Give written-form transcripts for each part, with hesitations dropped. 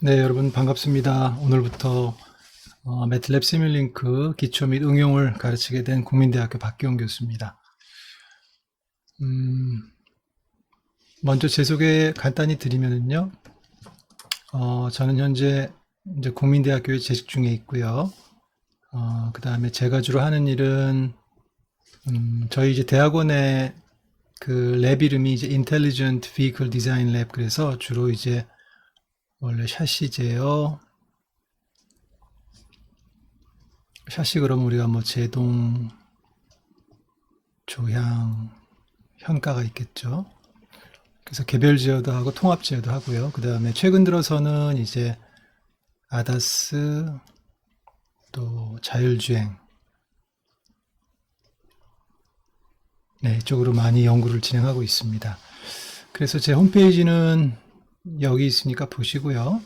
네, 여러분 반갑습니다. 오늘부터 매틀랩 시뮬링크 기초 및 응용을 가르치게 된 국민대학교 박기용 교수입니다. 먼저 제 소개 간단히 드리면은요, 저는 현재 이제 국민대학교에 재직 중에 있고요. 그 다음에 제가 주로 하는 일은 저희 이제 대학원의 그 랩 이름이 이제 Intelligent Vehicle Design Lab, 그래서 주로 이제 원래 샤시 제어, 샤시 그러면 우리가 뭐 제동, 조향, 현가가 있겠죠. 그래서 개별 제어도 하고 통합 제어도 하고요. 그 다음에 최근 들어서는 이제 아다스, 또 자율주행, 네, 이쪽으로 많이 연구를 진행하고 있습니다. 그래서 제 홈페이지는 여기 있으니까 보시고요.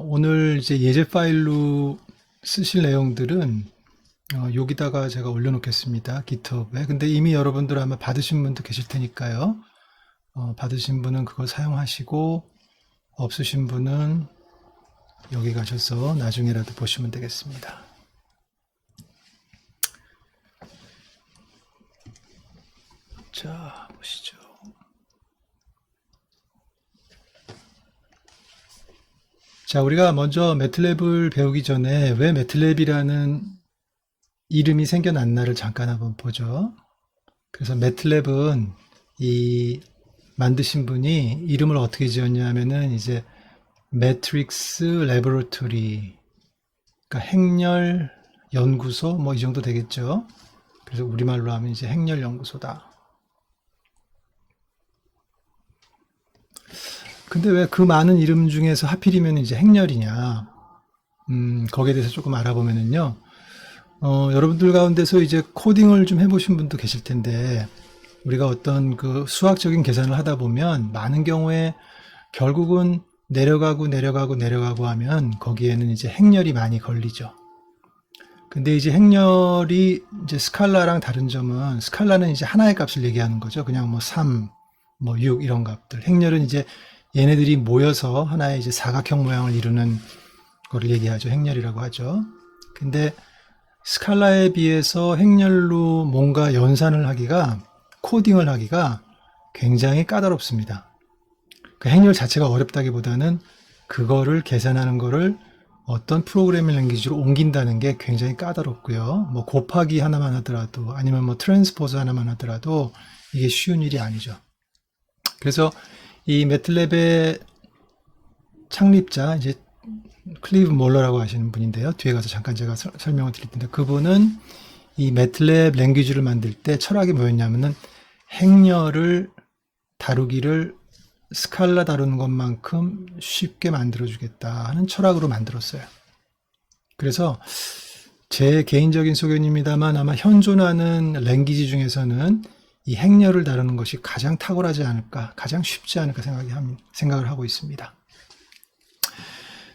오늘 이제 예제 파일로 쓰실 내용들은 여기다가 제가 올려놓겠습니다. GitHub에. 근데 이미 여러분들 아마 받으신 분도 계실 테니까요. 받으신 분은 그걸 사용하시고, 없으신 분은 여기 가셔서 나중에라도 보시면 되겠습니다. 자, 보시죠. 자, 우리가 먼저 매틀랩을 배우기 전에 왜 매틀랩이라는 이름이 생겨났나를 잠깐 한번 보죠. 그래서 매틀랩은 이 만드신 분이 이름을 어떻게 지었냐 하면은 이제 매트릭스 레버러토리, 그러니까 행렬 연구소 뭐 이 정도 되겠죠. 그래서 우리말로 하면 이제 행렬 연구소다. 근데 왜 그 많은 이름 중에서 하필이면 이제 행렬이냐? 거기에 대해서 조금 알아보면은요. 여러분들 가운데서 이제 코딩을 좀 해보신 분도 계실 텐데, 우리가 어떤 그 수학적인 계산을 하다 보면 많은 경우에 결국은 내려가고 하면 거기에는 이제 행렬이 많이 걸리죠. 근데 이제 행렬이 이제 스칼라랑 다른 점은, 스칼라는 이제 하나의 값을 얘기하는 거죠. 그냥 뭐 3, 뭐 6 이런 값들. 행렬은 이제 얘네들이 모여서 하나의 이제 사각형 모양을 이루는 거를 얘기하죠. 행렬이라고 하죠. 근데 스칼라에 비해서 행렬로 뭔가 연산을 하기가, 코딩을 하기가 굉장히 까다롭습니다. 그 행렬 자체가 어렵다기보다는 그거를 계산하는 거를 어떤 프로그래밍 랭귀지로 옮긴다는 게 굉장히 까다롭고요. 뭐 곱하기 하나만 하더라도, 아니면 뭐 트랜스포즈 하나만 하더라도 이게 쉬운 일이 아니죠. 그래서 이 매틀랩의 창립자, 이제 클리브 몰러라고 하시는 분인데요. 뒤에 가서 잠깐 제가 설명을 드릴 텐데, 그분은 이 매틀랩 랭귀지를 만들 때 철학이 뭐였냐면은 행렬을 다루기를 스칼라 다루는 것만큼 쉽게 만들어주겠다 하는 철학으로 만들었어요. 그래서 제 개인적인 소견입니다만 아마 현존하는 랭귀지 중에서는 이 행렬을 다루는 것이 가장 탁월하지 않을까, 가장 쉽지 않을까 생각을 하고 있습니다.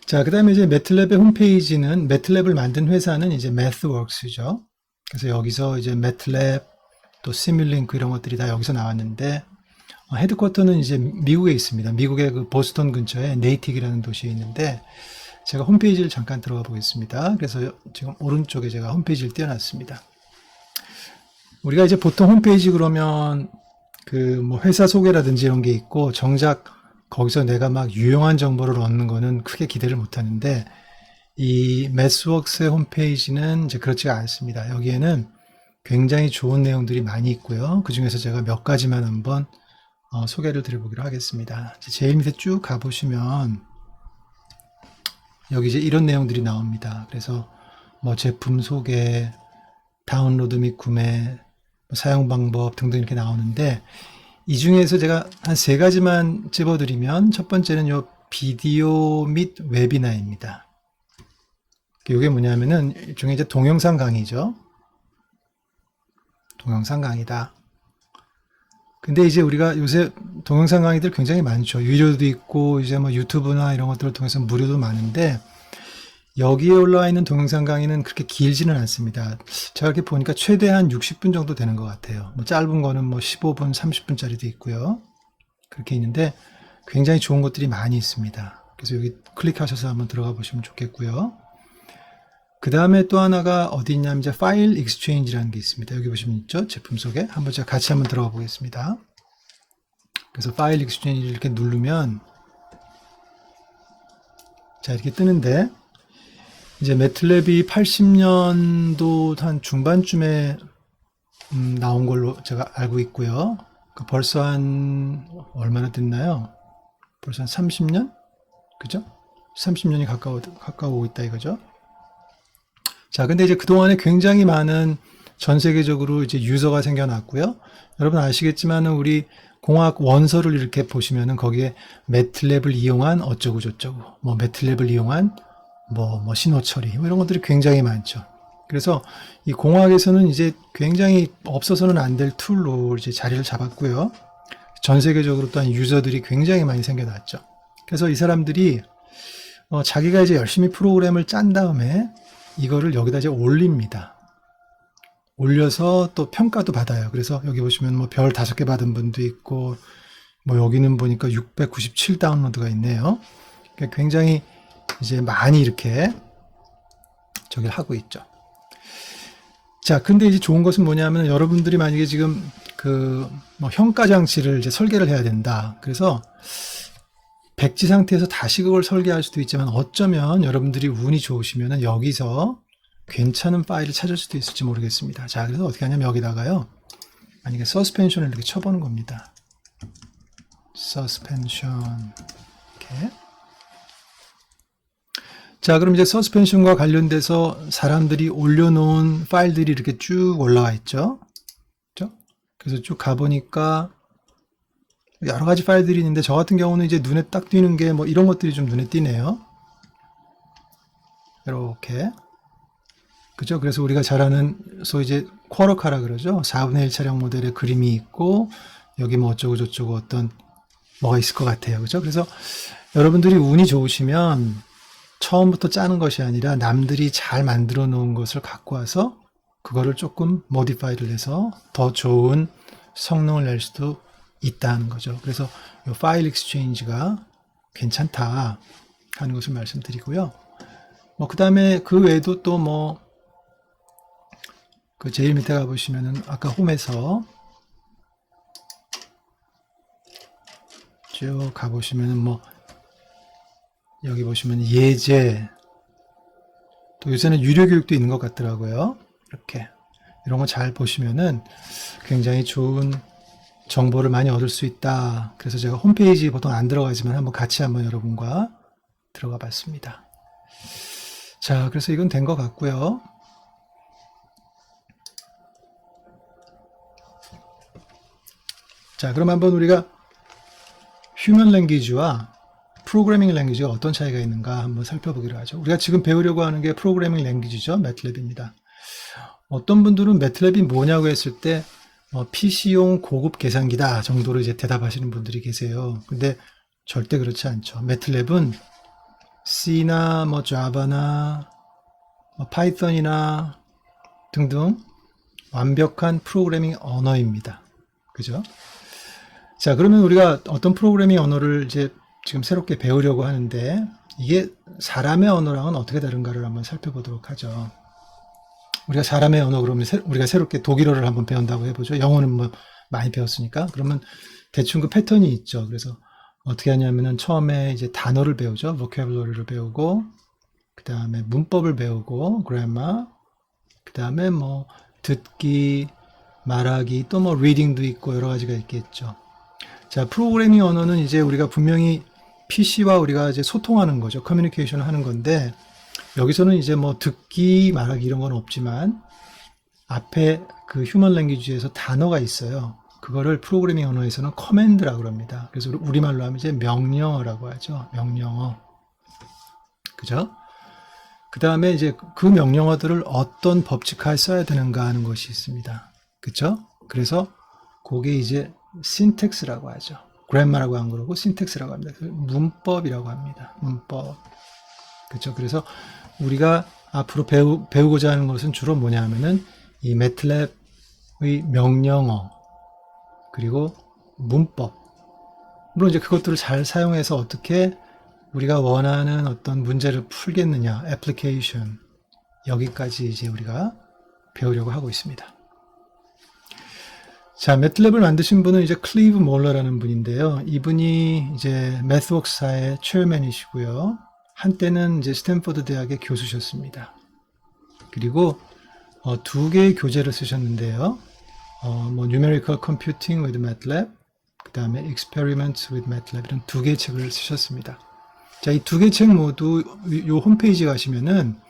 자, 그 다음에 이제 매틀랩의 홈페이지는, 매틀랩을 만든 회사는 이제 매스웍스죠. 그래서 여기서 이제 매틀랩, 또 시뮬링크 이런 것들이 다 여기서 나왔는데, 헤드쿼터는 이제 미국에 있습니다. 미국의 그 보스턴 근처에 네이틱이라는 도시에 있는데, 제가 홈페이지를 잠깐 들어가 보겠습니다. 그래서 지금 오른쪽에 제가 홈페이지를 띄워놨습니다. 우리가 이제 보통 홈페이지 그러면 그 뭐 회사 소개라든지 이런 게 있고, 정작 거기서 내가 막 유용한 정보를 얻는 거는 크게 기대를 못 하는데, 이 매스웍스의 홈페이지는 이제 그렇지가 않습니다. 여기에는 굉장히 좋은 내용들이 많이 있고요. 그 중에서 제가 몇 가지만 한번 소개를 드려보기로 하겠습니다. 제일 밑에 쭉 가보시면 여기 이제 이런 내용들이 나옵니다. 그래서 뭐 제품 소개, 다운로드 및 구매, 사용 방법 등등 이렇게 나오는데, 이 중에서 제가 한 세 가지만 찝어드리면, 첫 번째는 요 비디오 및 웨비나입니다. 이게 뭐냐면은 일종의 이제 동영상 강의죠. 동영상 강의다. 근데 이제 우리가 요새 동영상 강의들 굉장히 많죠. 유료도 있고, 이제 뭐 유튜브나 이런 것들을 통해서 무료도 많은데, 여기에 올라와 있는 동영상 강의는 그렇게 길지는 않습니다. 제가 이렇게 보니까 최대한 60분 정도 되는 것 같아요. 뭐 짧은 거는 뭐 15분, 30분짜리도 있고요. 그렇게 있는데 굉장히 좋은 것들이 많이 있습니다. 그래서 여기 클릭하셔서 한번 들어가 보시면 좋겠고요. 그 다음에 또 하나가 어디 있냐면 이제 파일 익스체인지라는 게 있습니다. 여기 보시면 있죠? 제품 속에. 한번 제가 같이 한번 들어가 보겠습니다. 그래서 파일 익스체인지를 이렇게 누르면 자, 이렇게 뜨는데 이제 매틀랩이 80년도 한 중반쯤에 나온 걸로 제가 알고 있고요. 그러니까 벌써 한 얼마나 됐나요? 벌써 한 30년? 그죠? 30년이 가까워오고 있다 이거죠. 자, 근데 이제 그동안에 굉장히 많은 전 세계적으로 이제 유저가 생겨났고요. 여러분 아시겠지만은 우리 공학 원서를 이렇게 보시면은 거기에 매틀랩을 이용한 어쩌고 저쩌고, 뭐 매틀랩을 이용한 뭐 신호 처리, 뭐 이런 것들이 굉장히 많죠. 그래서 이 공학에서는 이제 굉장히 없어서는 안 될 툴로 이제 자리를 잡았고요. 전 세계적으로 또한 유저들이 굉장히 많이 생겨났죠. 그래서 이 사람들이 자기가 이제 열심히 프로그램을 짠 다음에 이거를 여기다 이제 올립니다. 올려서 또 평가도 받아요. 그래서 여기 보시면 뭐 별 5개 받은 분도 있고, 뭐 여기는 보니까 697 다운로드가 있네요. 그러니까 굉장히 이제 많이 이렇게 저기를 하고 있죠. 자, 근데 이제 좋은 것은 뭐냐면 여러분들이 만약에 지금 뭐 평가 장치를 이제 설계를 해야 된다. 그래서 백지 상태에서 다시 그걸 설계할 수도 있지만 어쩌면 여러분들이 운이 좋으시면 여기서 괜찮은 파일을 찾을 수도 있을지 모르겠습니다. 자, 그래서 어떻게 하냐면 여기다가요. 만약에 서스펜션을 이렇게 쳐보는 겁니다. 서스펜션 이렇게. 자, 그럼 이제 서스펜션과 관련돼서 사람들이 올려놓은 파일들이 이렇게 쭉 올라와 있죠. 그렇죠? 그래서 쭉 가보니까 여러 가지 파일들이 있는데 저 같은 경우는 이제 눈에 딱 띄는 게 뭐 이런 것들이 좀 눈에 띄네요. 이렇게. 그죠? 그래서 우리가 잘 아는 소위 이제 쿼러카라 그러죠. 4분의 1 차량 모델의 그림이 있고 여기 뭐 어쩌고 저쩌고 어떤 뭐가 있을 것 같아요. 그죠? 그래서 여러분들이 운이 좋으시면 처음부터 짜는 것이 아니라 남들이 잘 만들어 놓은 것을 갖고 와서 그거를 조금 모디파이를 해서 더 좋은 성능을 낼 수도 있다는 거죠. 그래서 이 파일 익스체인지가 괜찮다 하는 것을 말씀드리고요. 뭐 그 다음에 그 외에도 또 뭐 그 제일 밑에 가보시면은 아까 홈에서 쭉 가보시면은 뭐 여기 보시면 예제 또 요새는 유료 교육도 있는 것 같더라고요. 이렇게 이런 거 잘 보시면은 굉장히 좋은 정보를 많이 얻을 수 있다. 그래서 제가 홈페이지 보통 안 들어가지만 한번 같이 한번 여러분과 들어가 봤습니다. 자, 그래서 이건 된 것 같고요. 자, 그럼 한번 우리가 휴먼 랭귀지와 프로그래밍 랭귀지가 어떤 차이가 있는가 한번 살펴보기로 하죠. 우리가 지금 배우려고 하는 게 프로그래밍 랭귀지죠. 매틀랩입니다. 어떤 분들은 매틀랩이 뭐냐고 했을 때 PC용 고급 계산기다 정도로 이제 대답하시는 분들이 계세요. 근데 절대 그렇지 않죠. 매틀랩은 C나 뭐 자바나 뭐 파이썬이나 등등 완벽한 프로그래밍 언어입니다. 그죠? 자, 그러면 우리가 어떤 프로그래밍 언어를 이제 지금 새롭게 배우려고 하는데 이게 사람의 언어랑은 어떻게 다른가를 한번 살펴보도록 하죠. 우리가 사람의 언어 그러면 우리가 새롭게 독일어를 한번 배운다고 해보죠. 영어는 뭐 많이 배웠으니까. 그러면 대충 그 패턴이 있죠. 그래서 어떻게 하냐면은 처음에 이제 단어를 배우죠. vocabulary를 배우고 그 다음에 문법을 배우고 grammar 그 다음에 뭐 듣기 말하기 또 뭐 reading도 있고 여러 가지가 있겠죠. 자, 프로그래밍 언어는 이제 우리가 분명히 PC와 우리가 이제 소통하는 거죠. 커뮤니케이션을 하는 건데 여기서는 이제 뭐 듣기 말하기 이런 건 없지만 앞에 그 휴먼 랭귀지에서 단어가 있어요. 그거를 프로그래밍 언어에서는 커맨드라고 그럽니다. 그래서 우리말로 하면 이제 명령어라고 하죠. 명령어. 그죠? 그 다음에 이제 그 명령어들을 어떤 법칙화에 써야 되는가 하는 것이 있습니다. 그쵸? 그래서 그게 이제 신텍스라고 하죠. 그래머라고 한 거고 신텍스라고 합니다. 문법이라고 합니다. 문법. 그렇죠. 그래서 우리가 앞으로 배우고자 하는 것은 주로 뭐냐 하면은 이 매틀랩의 명령어 그리고 문법. 물론 이제 그것들을 잘 사용해서 어떻게 우리가 원하는 어떤 문제를 풀겠느냐, 애플리케이션, 여기까지 이제 우리가 배우려고 하고 있습니다. 자, 매틀랩을 만드신 분은 이제 클리브 몰러라는 분인데요. 이분이 이제 매스웍스사의 체어맨이시고요. 한때는 이제 스탠퍼드 대학의 교수셨습니다. 그리고 두 개의 교재를 쓰셨는데요. Numerical Computing with MATLAB, 그 다음에 Experiments with MATLAB 이런 두 개의 책을 쓰셨습니다. 자, 이 두 개의 책 모두 요 홈페이지 가시면은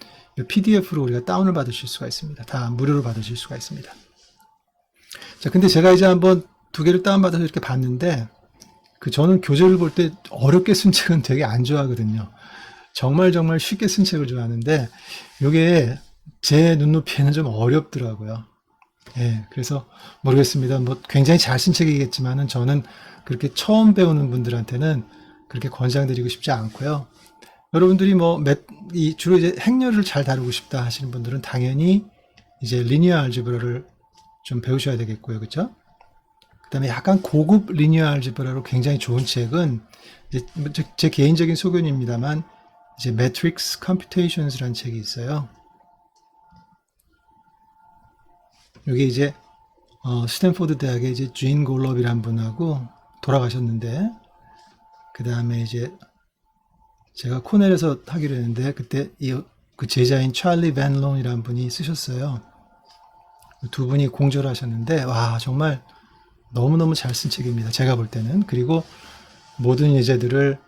PDF로 우리가 다운을 받으실 수가 있습니다. 다 무료로 받으실 수가 있습니다. 자, 근데 제가 이제 한번 두 개를 다운받아서 이렇게 봤는데, 저는 교재를 볼 때 어렵게 쓴 책은 되게 안 좋아하거든요. 정말 쉽게 쓴 책을 좋아하는데, 요게 제 눈높이에는 좀 어렵더라고요. 예, 그래서 모르겠습니다. 굉장히 잘 쓴 책이겠지만은 저는 그렇게 처음 배우는 분들한테는 그렇게 권장드리고 싶지 않고요. 여러분들이 주로 이제 행렬을 잘 다루고 싶다 하시는 분들은 당연히 이제 리니어 알제브라를 좀 배우셔야 되겠고요. 그쵸? 그 다음에 약간 고급 리니어 알제브라로 굉장히 좋은 책은 이제 제 개인적인 소견입니다만 이제 매트릭스 컴퓨테이션스라는 책이 있어요. 이게 이제 스탠포드 대학의 이제 주인 골럽이란 분하고 돌아가셨는데, 그 다음에 이제 제가 코넬에서 하기로 했는데 그때 그 제자인 찰리 밴 론이라는 분이 쓰셨어요. 두 분이 공조를 하셨는데, 와, 정말 너무너무 잘 쓴 책입니다. 제가 볼 때는. 그리고 모든 예제들을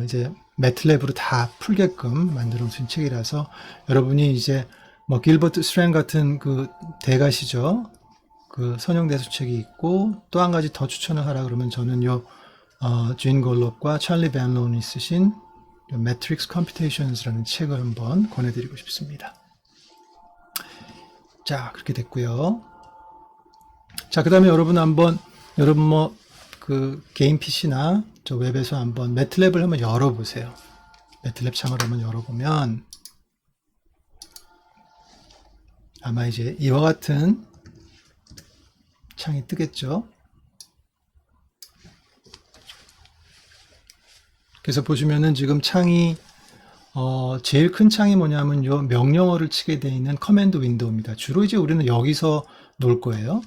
이제 매틀랩으로 다 풀게끔 만들어 놓은 책이라서, 여러분이 이제 길버트 스트랭 같은 대가시죠. 선형대수 책이 있고, 또 한 가지 더 추천을 하라 그러면 저는 주인 골롭과 찰리 밴 론이 쓰신 매트릭스 컴퓨테이션스라는 책을 한번 권해드리고 싶습니다. 자, 그렇게 됐고요. 자, 그 다음에 여러분 개인 PC나 저 웹에서 한번 매틀랩을 한번 열어보세요. 매틀랩 창을 한번 열어보면 아마 이제 이와 같은 창이 뜨겠죠. 그래서 보시면은 지금 창이 제일 큰 창이 뭐냐면 요 명령어를 치게 되어 있는 커맨드 윈도우입니다. 주로 이제 우리는 여기서 놀 거예요.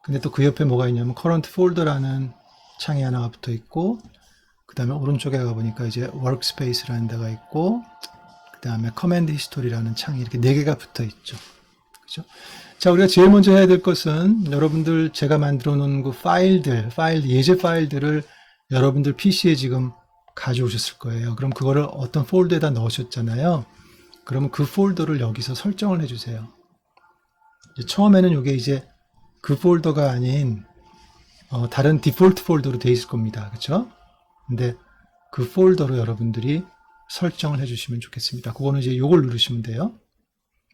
근데 또 그 옆에 뭐가 있냐면 current folder라는 창이 하나가 붙어 있고, 그 다음에 오른쪽에 가보니까 이제 workspace라는 데가 있고, 그 다음에 command history라는 창이 이렇게 4개가 붙어 있죠. 그죠? 자, 우리가 제일 먼저 해야 될 것은 여러분들 제가 만들어 놓은 예제 파일들을 여러분들 PC에 지금 가져오셨을 거예요. 그럼 그거를 어떤 폴더에다 넣으셨잖아요. 그러면 그 폴더를 여기서 설정을 해주세요. 처음에는 이게 이제 그 폴더가 아닌 다른 디폴트 폴더로 되어 있을 겁니다. 그렇죠? 근데 그 폴더로 여러분들이 설정을 해주시면 좋겠습니다. 그거는 이제 요걸 누르시면 돼요.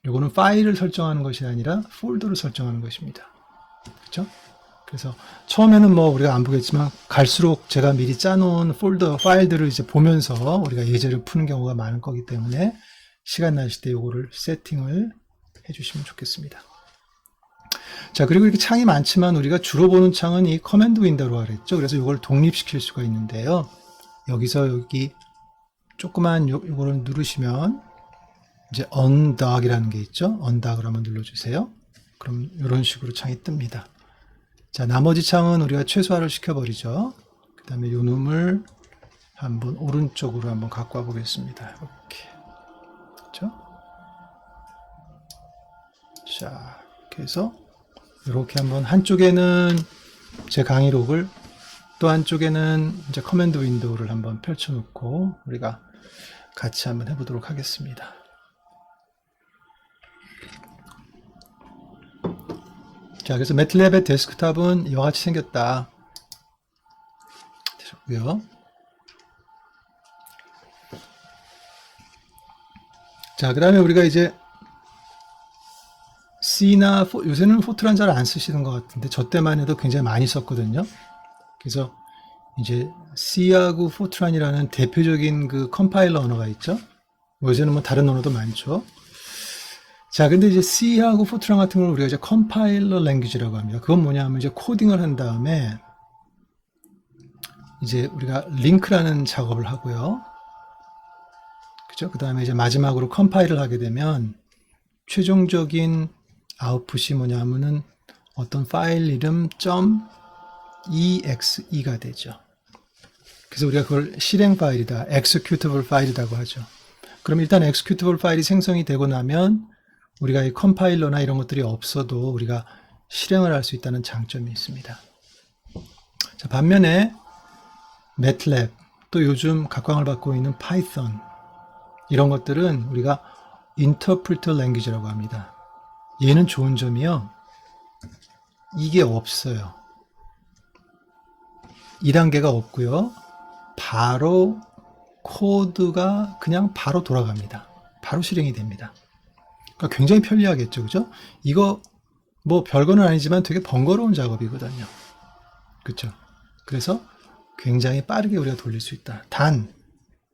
요거는 파일을 설정하는 것이 아니라 폴더를 설정하는 것입니다. 그렇죠? 그래서 처음에는 우리가 안 보겠지만 갈수록 제가 미리 짜놓은 파일들을 이제 보면서 우리가 예제를 푸는 경우가 많을 거기 때문에 시간 나실 때 요거를 세팅을 해주시면 좋겠습니다. 자, 그리고 이렇게 창이 많지만 우리가 주로 보는 창은 이 커맨드 윈도우로 그랬죠. 그래서 요걸 독립시킬 수가 있는데요. 여기서 여기 조그만 요거를 누르시면 이제 undock이라는 게 있죠. undock을 한번 눌러주세요. 그럼 이런 식으로 창이 뜹니다. 자, 나머지 창은 우리가 최소화를 시켜버리죠. 그 다음에 요 놈을 한번 오른쪽으로 한번 갖고 와 보겠습니다. 이렇게. 그렇죠? 자, 이렇게 해서 이렇게 한번 한쪽에는 제 강의록을, 또 한쪽에는 이제 커맨드 윈도우를 한번 펼쳐놓고 우리가 같이 한번 해보도록 하겠습니다. 자, 그래서 매틀랩의 데스크탑은 이와 같이 생겼다. 되셨고요. 자, 그 다음에 우리가 이제 C나 요새는 포트란 잘 안 쓰시는 것 같은데 저 때만 해도 굉장히 많이 썼거든요. 그래서 이제 C하고 포트란이라는 대표적인 컴파일러 언어가 있죠. 요새는 다른 언어도 많죠. 자, 근데 이제 C하고 포트란 같은 걸 우리가 이제 컴파일러 랭귀지라고 합니다. 그건 뭐냐면 이제 코딩을 한 다음에 이제 우리가 링크라는 작업을 하고요. 그죠? 그 다음에 이제 마지막으로 컴파일을 하게 되면 최종적인 아웃풋이 뭐냐면은 어떤 파일 이름 .exe가 되죠. 그래서 우리가 그걸 실행 파일이다, executable 파일이라고 하죠. 그럼 일단 executable 파일이 생성이 되고 나면 우리가 이 컴파일러나 이런 것들이 없어도 우리가 실행을 할 수 있다는 장점이 있습니다. 자, 반면에 MATLAB, 또 요즘 각광을 받고 있는 파이썬, 이런 것들은 우리가 interpreter language라고 합니다. 얘는 좋은 점이요, 이게 없어요. 2단계가 없고요. 바로 코드가 그냥 바로 돌아갑니다. 바로 실행이 됩니다. 그러니까 굉장히 편리하겠죠, 그죠? 이거 뭐 별거는 아니지만 되게 번거로운 작업이거든요. 그렇죠? 그래서 굉장히 빠르게 우리가 돌릴 수 있다. 단,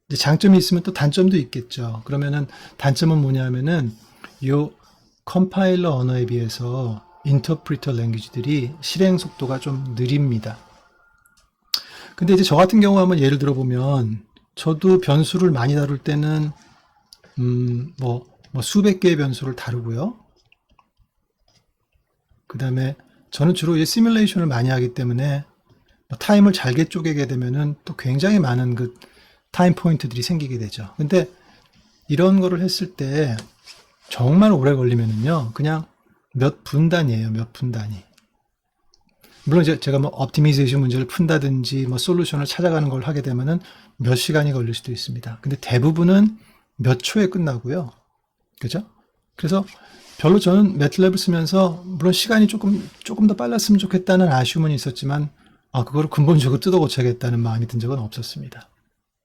이제 장점이 있으면 또 단점도 있겠죠. 그러면은 단점은 뭐냐면은 요 컴파일러 언어에 비해서 인터프리터 랭귀지들이 실행 속도가 좀 느립니다. 근데 이제 저 같은 경우 한번 예를 들어 보면, 저도 변수를 많이 다룰 때는 뭐 수백 개의 변수를 다루고요. 그 다음에 저는 주로 이제 시뮬레이션을 많이 하기 때문에 타임을 잘게 쪼개게 되면은 또 굉장히 많은 그 타임 포인트들이 생기게 되죠. 근데 이런 거를 했을 때 정말 오래 걸리면은요, 그냥 몇 분 단위예요, 몇 분 단위. 물론 이제 제가 뭐 옵티미제이션 문제를 푼다든지 뭐 솔루션을 찾아가는 걸 하게 되면은 몇 시간이 걸릴 수도 있습니다. 근데 대부분은 몇 초에 끝나고요. 그죠? 그래서 별로 저는 매틀랩을 쓰면서 물론 시간이 조금 더 빨랐으면 좋겠다는 아쉬움은 있었지만, 그거를 근본적으로 뜯어 고쳐야겠다는 마음이 든 적은 없었습니다.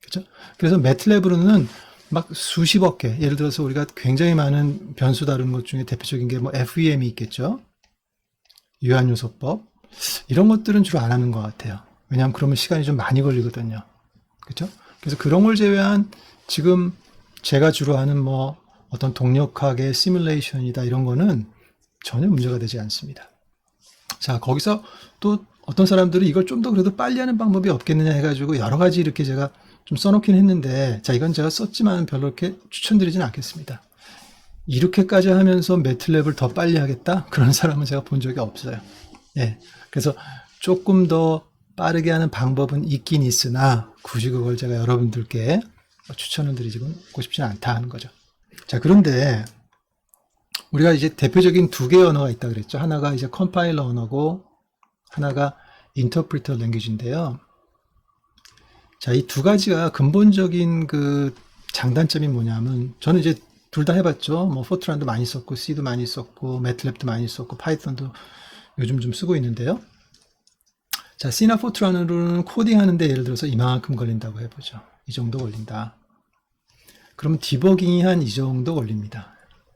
그죠? 그래서 매틀랩으로는 막 수십억 개, 예를 들어서 우리가 굉장히 많은 변수 다루는 것 중에 대표적인 게 뭐 FEM이 있겠죠? 유한요소법. 이런 것들은 주로 안 하는 것 같아요. 왜냐하면 그러면 시간이 좀 많이 걸리거든요. 그렇죠? 그래서 그런 걸 제외한 지금 제가 주로 하는 뭐 어떤 동력학의 시뮬레이션이다, 이런 거는 전혀 문제가 되지 않습니다. 자, 거기서 또 어떤 사람들은 이걸 좀 더 그래도 빨리 하는 방법이 없겠느냐 해가지고 여러 가지 이렇게 제가 좀 써놓긴 했는데, 자, 이건 제가 썼지만 별로 이렇게 추천드리진 않겠습니다. 이렇게까지 하면서 매틀랩을 더 빨리 하겠다? 그런 사람은 제가 본 적이 없어요. 예. 그래서 조금 더 빠르게 하는 방법은 있긴 있으나 굳이 그걸 제가 여러분들께 추천을 드리고 싶지는 않다 하는 거죠. 자, 그런데 우리가 이제 대표적인 두 개의 언어가 있다 그랬죠. 하나가 이제 컴파일러 언어고 하나가 인터프리터 랭귀지인데요. 자, 이 두 가지가 근본적인 그 장단점이 뭐냐면, 저는 이제 둘 다 해봤죠. 뭐 포트란도 많이 썼고 C도 많이 썼고 매틀랩도 많이 썼고 파이썬도 요즘 좀 쓰고 있는데요. 자, C나 포트란으로는 코딩하는데 예를 들어서 이만큼 걸린다고 해보죠. 이 정도 걸린다. 그럼 디버깅이 한 이 정도 걸립니다.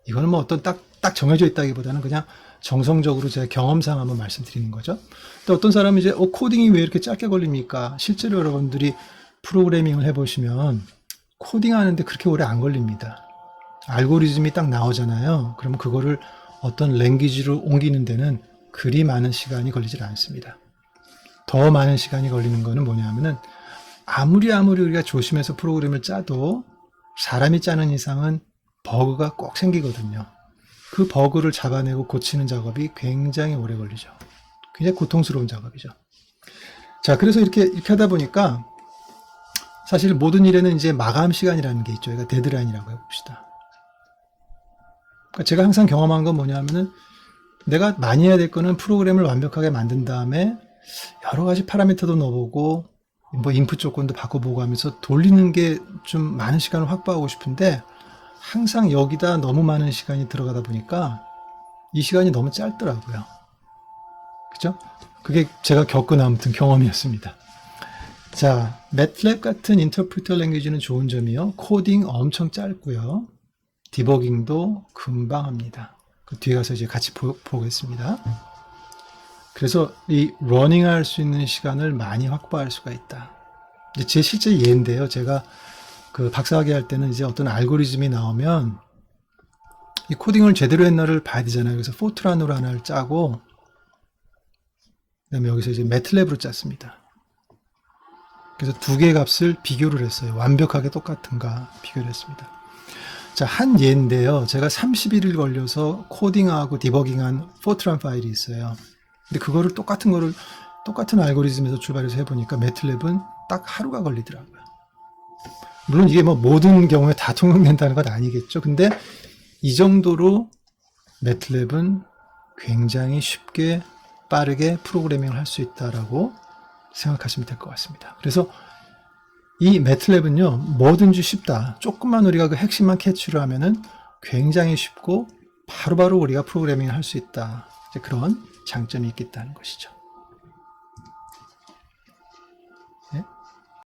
이거는 뭐 어떤 딱 정해져 있다기보다는 그냥 정성적으로 제 경험상 한번 말씀드리는 거죠. 또 어떤 사람은 이제 코딩이 왜 이렇게 짧게 걸립니까? 실제로 여러분들이 프로그래밍을 해보시면 코딩하는데 그렇게 오래 안 걸립니다. 알고리즘이 딱 나오잖아요. 그러면 그거를 어떤 랭귀지로 옮기는 데는 그리 많은 시간이 걸리질 않습니다. 더 많은 시간이 걸리는 거는 뭐냐면은 아무리 우리가 조심해서 프로그램을 짜도 사람이 짜는 이상은 버그가 꼭 생기거든요. 그 버그를 잡아내고 고치는 작업이 굉장히 오래 걸리죠. 굉장히 고통스러운 작업이죠. 자, 그래서 이렇게 하다 보니까 사실 모든 일에는 이제 마감 시간이라는 게 있죠. 그러니까 데드라인이라고 해봅시다. 그러니까 제가 항상 경험한 건 뭐냐면은 내가 많이 해야 될 거는 프로그램을 완벽하게 만든 다음에 여러 가지 파라미터도 넣어보고 뭐 인풋 조건도 바꿔보고 하면서 돌리는 게 좀 많은 시간을 확보하고 싶은데 항상 여기다 너무 많은 시간이 들어가다 보니까 이 시간이 너무 짧더라고요. 그죠? 그게 제가 겪은 아무튼 경험이었습니다. 자, MATLAB 같은 인터프리터 랭귀지는 좋은 점이요. 코딩 엄청 짧고요. 디버깅도 금방 합니다. 그 뒤에 가서 이제 같이 보겠습니다. 그래서 이 러닝 할 수 있는 시간을 많이 확보할 수가 있다. 제 실제 예인데요. 제가 그 박사학위 할 때는 이제 어떤 알고리즘이 나오면 이 코딩을 제대로 했나를 봐야 되잖아요. 그래서 포트란으로 하나를 짜고 그다음에 여기서 이제 매틀랩으로 짰습니다. 그래서 두 개의 값을 비교를 했어요. 완벽하게 똑같은가 비교를 했습니다. 자, 한 예인데요. 제가 31일 걸려서 코딩하고 디버깅한 포트란 파일이 있어요. 근데 그거를 똑같은 알고리즘에서 출발해서 해보니까 매틀랩은 딱 하루가 걸리더라고요. 물론 이게 뭐 모든 경우에 다 통용된다는 건 아니겠죠. 근데 이 정도로 매틀랩은 굉장히 쉽게 빠르게 프로그래밍을 할 수 있다라고 생각하시면 될 것 같습니다. 그래서 이 매틀랩은요, 뭐든지 쉽다. 조금만 우리가 그 핵심만 캐치를 하면은 굉장히 쉽고 바로바로 우리가 프로그래밍을 할 수 있다. 이제 그런 장점이 있겠다는 것이죠.